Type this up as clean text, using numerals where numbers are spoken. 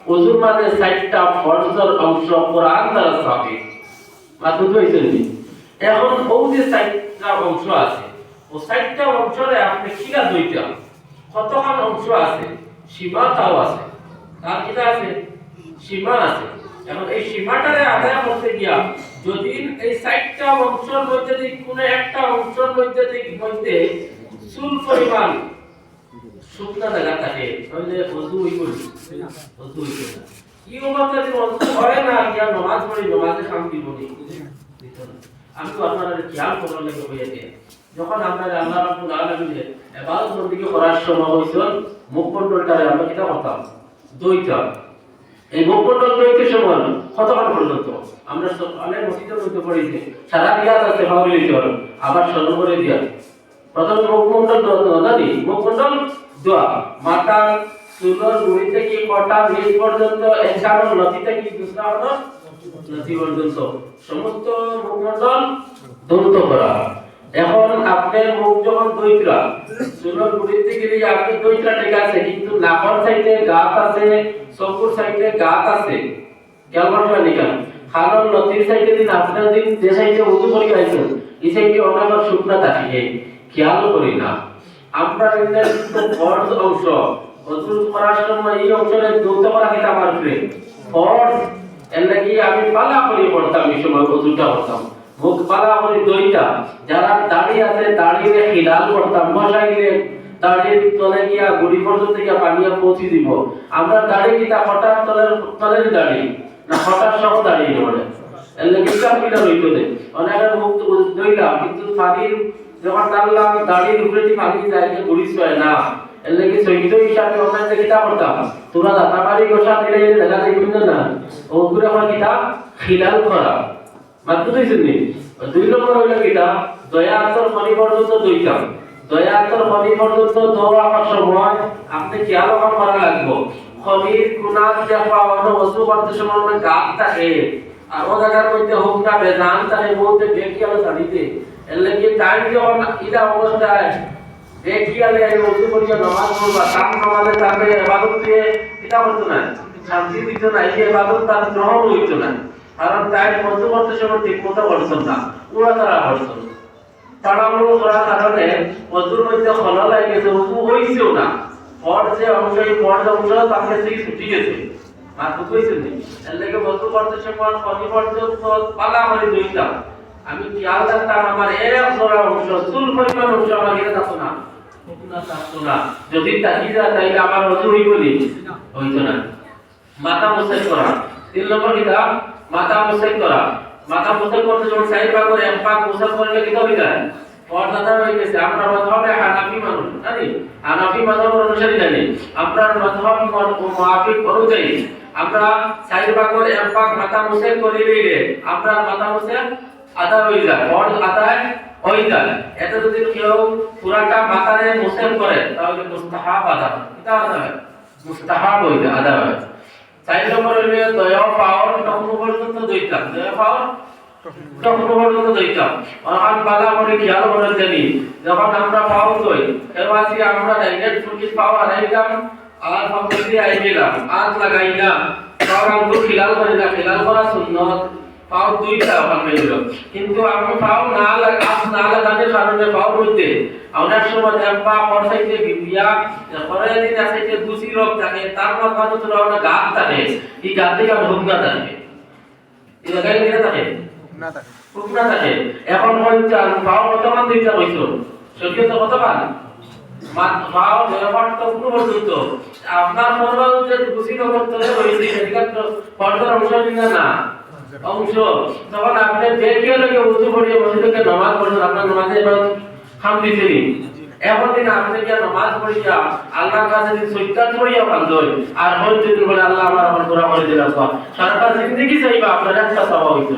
ওযুর মাঝে 60টা ফরজের অংশ কোরআন দ্বারা সাবিত মাত্র হইছেন। এখন ওই যে 60টা অংশ আছে, ও 60টা অংশরে আপনি কিরা দুইটা কতখান অংশ আছে, সীমাটাও আছে, তার কিটা আছে, সীমা আছে। এখন এই সীমাটারে আদায় করতে গিয়া যদি এই 60টা অংশের মধ্যে থেকে কোনো একটা অংশের মধ্যে চুল পরিমাণ শুকনা জায়গা থাকে, তাহলে ওযু হইব না, ওযু হইব না। কি অবস্থা যে ওযু হয় না, ইয়া নামাজ পড়ি, নামাজে কাম দিব নি। আমি তো আপনাদের খেয়াল করার লাগে হইয়াছে, যখন আপনারা আল্লাহ রাব্বুল আলামিনের ইবাদত বন্দেগী করার সময় হইছিল, মুখমণ্ডলটারে আমরা কিটা করতাম, দুইটা। এই মুখমণ্ডল দুইতে সময় কতক্ষণ পর্যন্ত আমরা সকালে মসজিদের মধ্যে পড়িছি, সারা রিয়াজ আছে ফাউলি চল, আবার শুরু করে দিয়া প্রথম মুখমণ্ডল দোয়া জানি, মুখমণ্ডল দোয়া, মাথা চুলের গুড়ি থেকে কটা নিচ পর্যন্ত, এছাড়াও নথি থেকে দুসরা হলো নথি পর্যন্ত সমস্ত মুখমণ্ডল দন্ত করা। এখন আপনার মুখ যখন দুইটা, চুলের গুড়ি থেকে আপনি দুইটা ঠিক আছে, কিন্তু নাকের সাইডে গাত আছে, চকুর সাইডে গাত আছে, খেয়াল করবেন কেন? খানোর নথির সাইডে দিন আপনার দিন যে সাইডে উজু করে আইছেন, এই সাইডে অনেক শুকনা থাকে, খেয়াল করি না আমরা। কিন্তু ফরজ অংশ ওযু করার সময় এই অংশে দ্রুত করা কিটা আমার ফ্রেন্ড ফরজ, এর লাগি আমি পালা করে পড়তাম, এই সময় ওযুটা করতাম মুখ পালা করে দুইটা। যারা দাড়ি আছে দাড়িতে খিলাল করতাম, বসাইলে দাড়ির তলে গিয়া গুড়ি পর্যন্ত গিয়া পানিয়া পৌঁছে দিব। আমরা দাড়ি কিটা হঠাৎ তলের দাড়ি না হঠাৎ সব দাড়ি নড়ে, এর লাগি কাম কিটা হইতো দে অনেকের মুখ দুইলাম, কিন্তু পানির যখন টানলাম দাড়ির উপরে যে পানি যায় যে গুড়ি ছয় না, এর লাগি সৈন্য হিসাবে অনেক কিটা করতাম, তোরা দাতাবাড়ি গোসা দিলে দেখা দেখবেন না ওগুলো আমার কিটা খিলাল করা মাত্র দুইছেন নি। দুই নম্বর হইল কিটা দয়া আন্তর মনি পর্যন্ত দুইটা, দয়া আন্তর মনি পর্যন্ত দোয়া আমার সময় আপনি খেয়াল করা লাগবো। খনির কুনাত দেখা অন্য ওযু করতে সময় গাত থাকে, আর ও জায়গার মধ্যে হোক না বেজান থাকে, বলতে বেকিয়াল ছাড়িতে, এর লাগি টাইম যখন ইদা অবস্থায় বেকিয়ালে ওযু করিয়া নামাজ পড়বা, কাম নামাজে তাকে ইবাদত দিয়ে কিটা করতে না, শান্তি দিতে না, এই ইবাদত তার গ্রহণ হইতো না। কারণ টাইম ওযু করতে সময় ঠিক মতো করছেন না, উড়া তারা করছেন, তাড়াহুড়ো করার কারণে ওযুর মধ্যে খলা লাগে গেছে, ওযু হইছেও না। ফরজ যে অংশ, এই ফরজ অংশ তাকে থেকে ছুটি গেছে, আর তো কইছেন নি। এর লাগে ওযু করতে সময় খনি পর্যন্ত পালা করে দুইটা, আমি খেয়াল রাখতাম আমার এর অংশরা অংশ চুল পরিমাণ অংশ আমার এটা থাকতো না, না থাকতো না। যদি তাকিয়া তাইলে আমার ওযু হইব নি, হইতো না। মাথা মোছাই করা 3 নম্বর কিটা মাথা মোছাই করা। মাথা মোছাই করতে যখন সাইড ভাগ করে এক পাক মোছা করলে কিটা হই যায়, পর্দাটা হয়ে গেছে। আমরা মাযহাবে হানাফি মানুষ জানি, হানাফি মাযহাবের অনুসারী জানি, আমরা মাযহাব মুআফিক অনুযায়ী আমরা সাইড ভাগ করে এক পাক মাথা মোছাই করে লইলে আমরা মাথা মোছা আদা হয়ে যায়, ফরজ আদায় হয়ে যায়। এটা যদি কেউ পুরাটা মাথারে মোছাই করে তাহলে মুস্তাহাব আদা, এটা আদা হয়, মুস্তাহাব হয়ে যায়, আদা হয়। 4 নম্বর হইল দয়া পাওয়ার টকনো পর্যন্ত দুইটা, দয়া পাওয়ার টকনো পর্যন্ত দুইটা। আর বালা করে খেয়াল করে জানি, যখন আমরা পাও কই এবাসি আমরা ডাইরেক্ট ফুলকি পাওয়া আইলাম, আর ফাউলি আইলাম, আজ লাগাইলাম, পাওয়ার আঙ্গুল খিলাল করে না, খিলাল করা সুন্নাত। পাও দুইটা ওখানে হইল, কিন্তু আমি পাও না লাগানোর কারণে পাও হইতে অনেক সময় পা পড়াইতে বিবিয়া পরে দিন আছে যে দুসি রোগ থাকে, তার মাঝখানে তো আমরা গাত থাকে, এই গাত থেকে ভুগনা থাকে, এই জায়গায় কি থাকে না থাকে, ভুগনা থাকে। এখন হইছে পাও কতক্ষণ দুইটা হইছো, সত্যি তো কতক্ষণ পাও ব্যবহার তো পুরো পর্যন্ত আপনার মনোবল যে দুসি রোগ তলে হইছে, এটা তো পর্দার অংশ না অংশ। যখন আপনি বেকিয়ে লাগে উজু করিয়ে মসজিদে নামাজ পড়ছেন, আপনার নামাজে এবার খাম দিতেনি, এখন দিন আপনি কি নামাজ পড়িয়া আল্লাহর কাছে যদি সৈকত পড়িয়া বান্ধই আর হল যদি বলে আল্লাহ আমার পুরা করে দিলাম, সারাটা জিন্দগি চাইবা আপনার একটা সওয়াব হইতো।